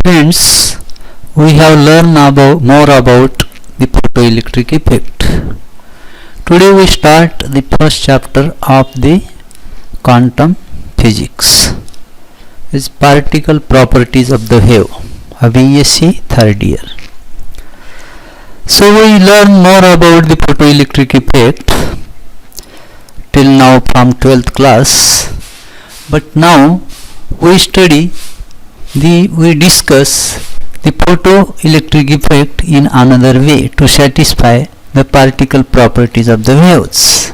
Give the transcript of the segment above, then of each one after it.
Friends, we have learned more about the photoelectric effect. Today we start the first chapter of the quantum physics. It's particle properties of the wave, a BSc third year. So we learn more about the photoelectric effect till now from 12th class, but now we discuss the photoelectric effect in another way to satisfy the particle properties of the waves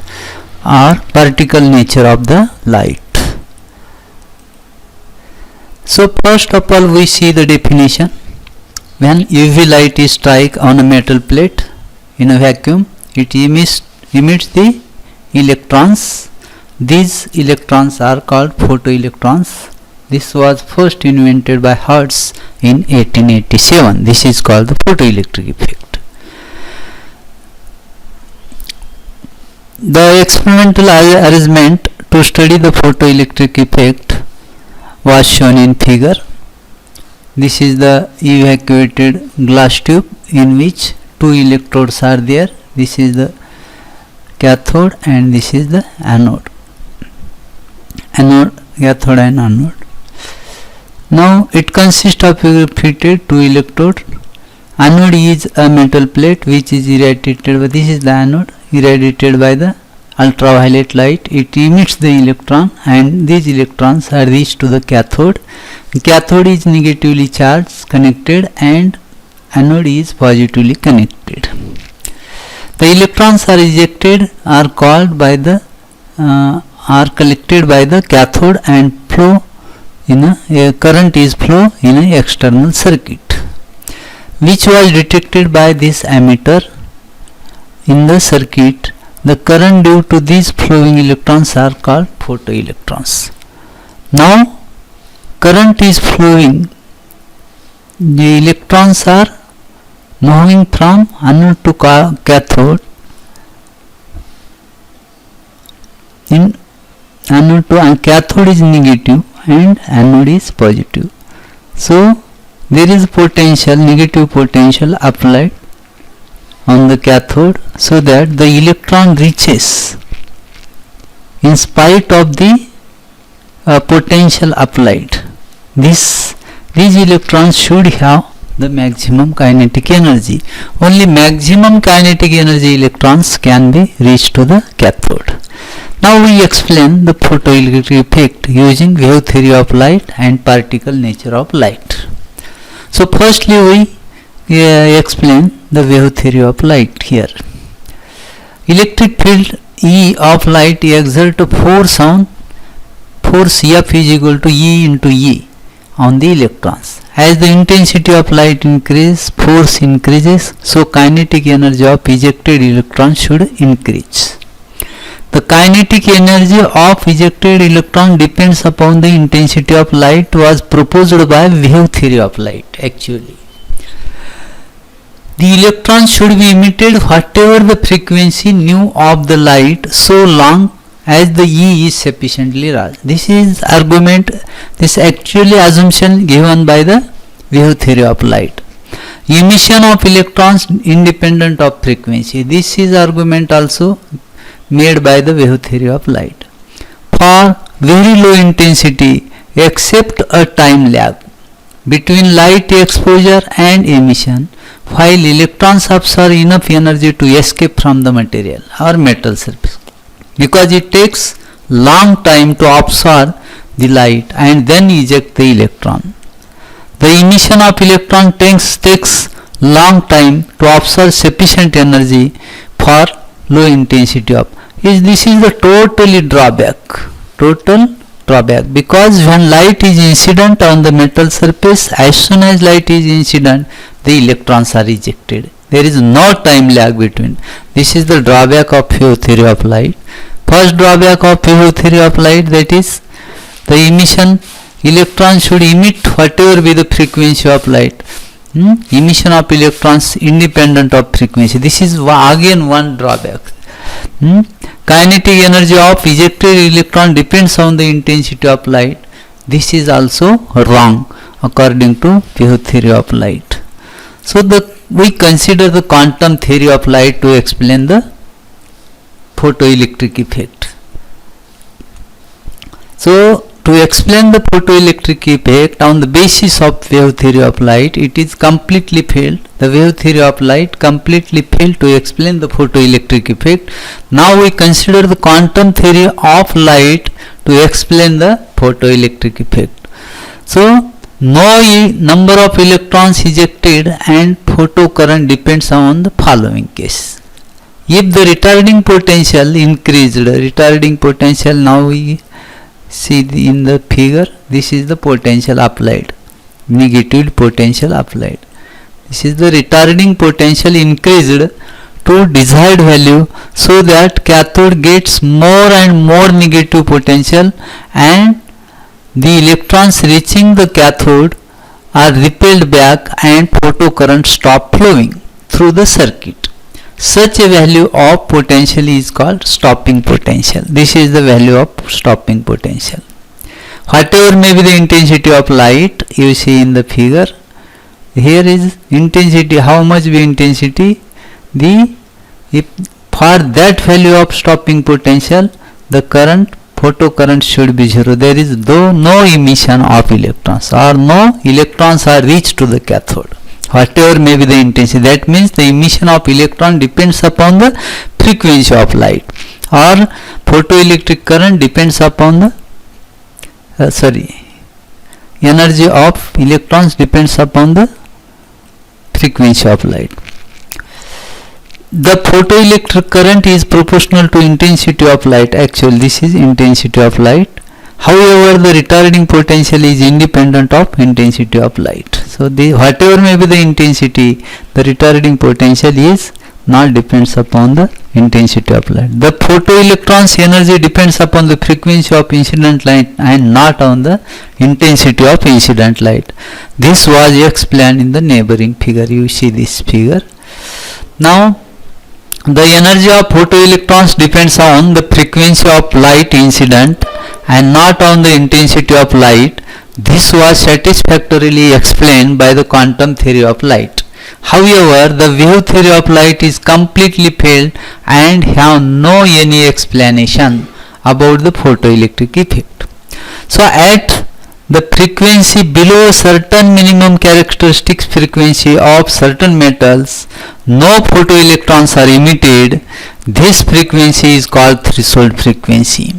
or particle nature of the light. So first of all we see the definition. When UV light is strike on a metal plate in a vacuum, it emits the electrons. These electrons are called photoelectrons. This was first invented by Hertz in 1887. This is called the photoelectric effect. The experimental arrangement to study the photoelectric effect was shown in figure. This is the evacuated glass tube in which two electrodes are there. This is the cathode and this is the anode. Cathode and anode. Now it consists of fitted two electrodes. Anode is a metal plate which is irradiated by, this is the anode, irradiated by the ultraviolet light. It emits the electron and these electrons are reached to the cathode. The cathode is negatively charged connected and anode is positively connected. The electrons are ejected are called by the are collected by the cathode and flow in a current is flow in an external circuit, which was detected by this ammeter in the circuit. The current due to these flowing electrons are called photoelectrons. Now current is flowing. The electrons are moving from anode to cathode. In anode to cathode is negative and anode is positive. So there is potential, negative potential applied on the cathode so that the electron reaches in spite of the potential applied. These electrons should have the maximum kinetic energy. Only maximum kinetic energy electrons can be reached to the cathode. Now we explain the photoelectric effect using wave theory of light and particle nature of light. So firstly we explain the wave theory of light here. Electric field E of light exert a force F is equal to E into E on the electrons. As the intensity of light increases, force increases, so kinetic energy of ejected electrons should increase. The kinetic energy of ejected electron depends upon the intensity of light was proposed by wave theory of light actually. The electron should be emitted whatever the frequency nu of the light so long as the E is sufficiently large. This is argument, this actually assumption given by the wave theory of light. Emission of electrons independent of frequency. This is argument also made by the wave theory of light. For very low intensity except a time lag between light exposure and emission, while electrons absorb enough energy to escape from the material or metal surface, because it takes long time to absorb the light and then eject the electron. The emission of electron takes long time to absorb sufficient energy for low intensity of. This is the total drawback, because when light is incident on the metal surface, as soon as light is incident, the electrons are ejected. There is no time lag between. This is the drawback of wave theory of light. First drawback of wave theory of light, that is the emission, electrons should emit whatever be the frequency of light. Emission of electrons independent of frequency. This is again one drawback. Kinetic energy of ejected electron depends on the intensity of light. this is also wrong according to wave theory of light. So we consider the quantum theory of light to explain the photoelectric effect. So to explain the photoelectric effect on the basis of wave theory of light, it is completely failed. The wave theory of light completely failed to explain the photoelectric effect. Now we consider the quantum theory of light to explain the photoelectric effect. So no number of electrons ejected and photocurrent depends on the following case. If the retarding potential increased, retarding potential, now we see in the figure, this is the potential applied, negative potential applied. This is the retarding potential increased to desired value, so that cathode gets more and more negative potential, and the electrons reaching the cathode are repelled back and photocurrent stop flowing through the circuit. Such a value of potential is called stopping potential. This is the value of stopping potential. Whatever may be the intensity of light, you see in the figure, here is intensity, how much be intensity, if for that value of stopping potential, the current, photocurrent should be zero. There is no emission of electrons, or no electrons are reached to the cathode. Whatever may be the intensity, that means the emission of electron depends upon the frequency of light, or photoelectric current depends upon the energy of electrons depends upon the frequency of light. The photoelectric current is proportional to intensity of light. Actually, this is intensity of light. However, the retarding potential is independent of intensity of light. So whatever may be the intensity, the retarding potential is not depends upon the intensity of light. The photoelectron's energy depends upon the frequency of incident light and not on the intensity of incident light. This was explained in the neighboring figure. You see this figure. Now, the energy of photoelectrons depends on the frequency of light incident and not on the intensity of light. This was satisfactorily explained by the quantum theory of light. However, the wave theory of light is completely failed and have no any explanation about the photoelectric effect. So at the frequency below certain minimum characteristic frequency of certain metals, no photoelectrons are emitted. This frequency is called threshold frequency.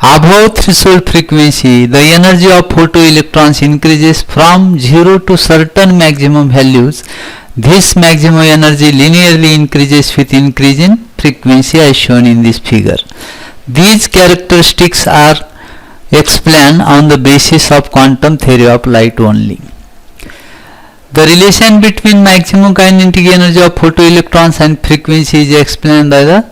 Above threshold frequency, the energy of photoelectrons increases from 0 to certain maximum values. This maximum energy linearly increases with increase in frequency as shown in this figure. These characteristics are explained on the basis of quantum theory of light only. The relation between maximum kinetic energy of photoelectrons and frequency is explained by the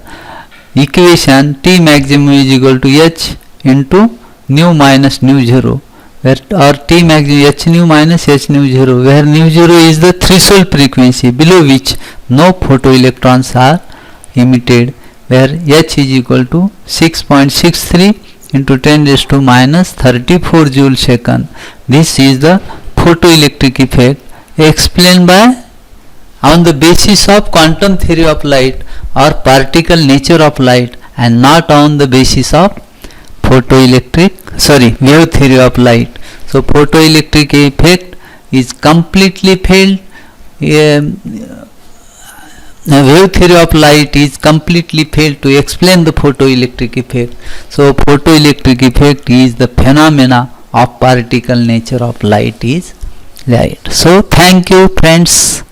equation T maximum is equal to H into nu minus nu 0, where or T maximum H nu minus H nu 0, where nu 0 is the threshold frequency below which no photoelectrons are emitted, where H is equal to 6.63 into 10 raised to minus 34 joule second. This is the photoelectric effect explained by on the basis of quantum theory of light or particle nature of light and not on the basis of wave theory of light. So photoelectric effect is completely failed. The wave theory of light is completely failed to explain the photoelectric effect. So photoelectric effect is the phenomena of particle nature of light is light. So thank you friends.